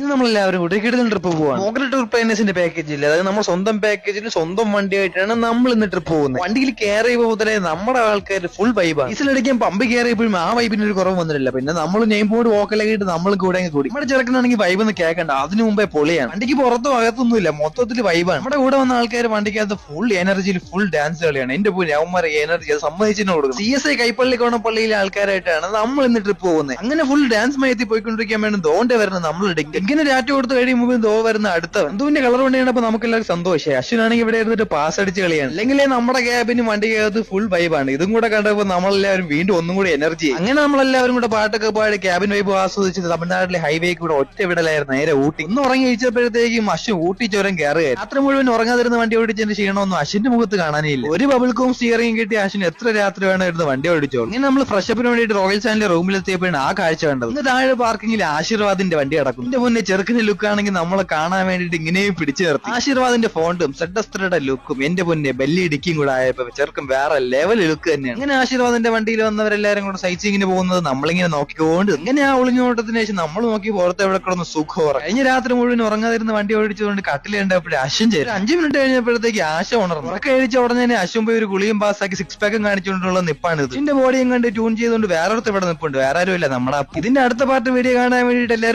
ഇന്ന് നമ്മളെല്ലാവരും കൂടി കിടന്ന ട്രിപ്പ് പോവാണ്. മോഗൽ ടൂർ പ്ലാനേഴ്സിന്റെ പാക്കേജ് ഇല്ല, അതായത് നമ്മുടെ സ്വന്തം പാക്കേജിൽ സ്വന്തം വണ്ടിയായിട്ടാണ് നമ്മൾ ഇന്ന് ട്രിപ്പ് പോകുന്നത്. വണ്ടിയിൽ കയറിയപ്പോൾ മുതലേ നമ്മുടെ ആൾക്കാർ ഫുൾ വൈബാണ്. ഡീസലടിക്കാൻ പമ്പ് കയറിയപ്പോഴും ആ വൈബിന് ഒരു കുറവ് വന്നിട്ടില്ല. പിന്നെ നമ്മൾ നെയിം ബോർഡ് വോക്കലായിട്ട് നമ്മൾ കൂടെ കൂടി നമ്മുടെ ചെറുക്കനാണെങ്കിൽ വൈബ് ഒന്ന് കേൾക്കണ്ട, അതിനു മുമ്പേ പൊളിയാണ്. വണ്ടിക്ക് പുറത്തും അകത്തൊന്നുമില്ല, മൊത്തത്തിൽ വൈബാണ്. നമ്മുടെ കൂടെ വന്ന ആൾക്കാർ വണ്ടിക്കകത്ത് ഫുൾ എനർജിയിൽ ഫുൾ ഡാൻസ് കളിയാണ്. എന്റെ പോയി അവന്മാരെ എനർജി അത് സമ്മതിച്ചിട്ട് കൊടുക്കും. CSI കൈപ്പള്ളിക്കോണ പള്ളിയിലെ ആൾക്കാരായിട്ടാണ് നമ്മൾ ഇന്ന് ട്രിപ്പ് പോകുന്നത്. അങ്ങനെ ഫുൾ ഡാൻസ് മയത്തിൽ പോയിക്കൊണ്ടിരിക്കാൻ വേണ്ടി ദോണ്ടെ വരുന്നത് നമ്മൾ ഇങ്ങനെ രാറ്റ് കൊടുത്ത് കഴിയുമ്പോൾ ദോ വരുന്ന അടുത്തവൻ എന്തോന്റെ കളർ വണ്ടിയാണ്. അപ്പൊ നമുക്ക് എല്ലാവർക്കും സന്തോഷമായി. അശ്വിനാണെങ്കിൽ ഇവിടെ ഇരുന്നിട്ട് പാസ് അടിച്ച് കളിയാണ്. അല്ലെങ്കിൽ നമ്മുടെ ക്യാബിന് വണ്ടിക്കകത്ത് ഫുൾ വൈബാണ്. ഇതും കൂടെ കണ്ടപ്പോൾ നമ്മളെല്ലാവരും വീണ്ടും ഒന്നും കൂടി എനർജി. അങ്ങനെ നമ്മളെല്ലാവരും കൂടെ പാട്ടൊക്കെ പാടി ക്യാബിൻ വൈബ് ആസ്വദിച്ച് തമിഴ്നാട്ടിലെ ഹൈവേ കൂടെ ഒറ്റ വിടലായിരുന്നു നേരെ ഊട്ടി. ഇന്ന് ഉറങ്ങി കഴിച്ചപ്പോഴത്തേക്കും അശ്വൻ ഊട്ടി ചുരം കയറുകയായിരുന്നു. രാത്രി മുഴുവൻ ഉറങ്ങാതിരുന്ന വണ്ടി ഓടിച്ചതിന്റെ ക്ഷീണമൊന്നും അശ്വിന്റെ മുഖത്ത് കാണാനേ ഇല്ല. ഒരു ബബിൾക്കും സ്റ്റിയറിംഗ് കിട്ടി അശ്വിൻ എത്ര രാത്രി വേണമായിരുന്നു വണ്ടി ഓടിച്ചോളൂ. ഇങ്ങനെ നമ്മൾ ഫ്രഷപ്പിന് വേണ്ടിയിട്ട് റോയൽ ചാനലിലെ റൂമിലെത്തിയപ്പോഴാണ് ആ കാഴ്ച കണ്ടത്. ഇന്ന് താഴെ പാർക്കിംഗിൽ ആശീർവാദിന്റെ വണ്ടി അടക്കും. എന്റെ മുന്നേ ചെറുക്കിന്റെ ലുക്ക് ആണെങ്കിൽ നമ്മളെ കാണാൻ വേണ്ടിയിട്ട് ഇങ്ങനെയും പിടിച്ചു നിർത്തി. ആശീർവാദിന്റെ ഫോണ്ടും സെഡസ്ത്രയുടെ ലുക്കും എന്റെ മുന്നേ ബെല്ലി ഇടിക്കും കൂടെ ആയപ്പോ ചെറുക്കും വേറെ ലെവൽ ലുക്ക് തന്നെയാണ്. അങ്ങനെ ആശീർവാദിന്റെ വണ്ടിയിൽ വന്നവരെല്ലാരും കൂടെ സൈറ്റിങ്ങിന് പോകുന്നത് നമ്മളിങ്ങനെ നോക്കിക്കൊണ്ട് ഇങ്ങനെ ആ ഒളിഞ്ഞോട്ടത്തിന് ശേഷം നമ്മൾ നോക്കി പുറത്ത് എവിടെ കിടന്ന് സുഖം. കഴിഞ്ഞ രാത്രി മുഴുവൻ ഉറങ്ങാതിരുന്ന് വണ്ടി ഓടിച്ചുകൊണ്ട് കട്ടിലുണ്ടായപ്പോഴേ അശ്വൻ ചേരും. 5 മിനിറ്റ് കഴിഞ്ഞപ്പോഴത്തേക്ക് ആശ ഉണർന്നു. ഉറക്കം കഴിച്ച ഉടനെ തന്നെ അശ്വൻ പോയി ഒരു ഗുളിയും പാസ്സാക്കി 6 പാക്കും കാണിച്ചുകൊണ്ടുള്ള നിപ്പാണ് ഇത്. ഇതിന്റെ ബോഡിയും കണ്ട് ട്യൂൺ ചെയ്തുകൊണ്ട് വേറൊരുത്ത് ഇവിടെ നിപ്പുണ്ട്. വേറെ ആരും ഇല്ല, നമ്മുടെ. ഇതിന്റെ അടുത്ത പാർട്ട് വീഡിയോ കാണാൻ വേണ്ടിയിട്ട് എല്ലാവരും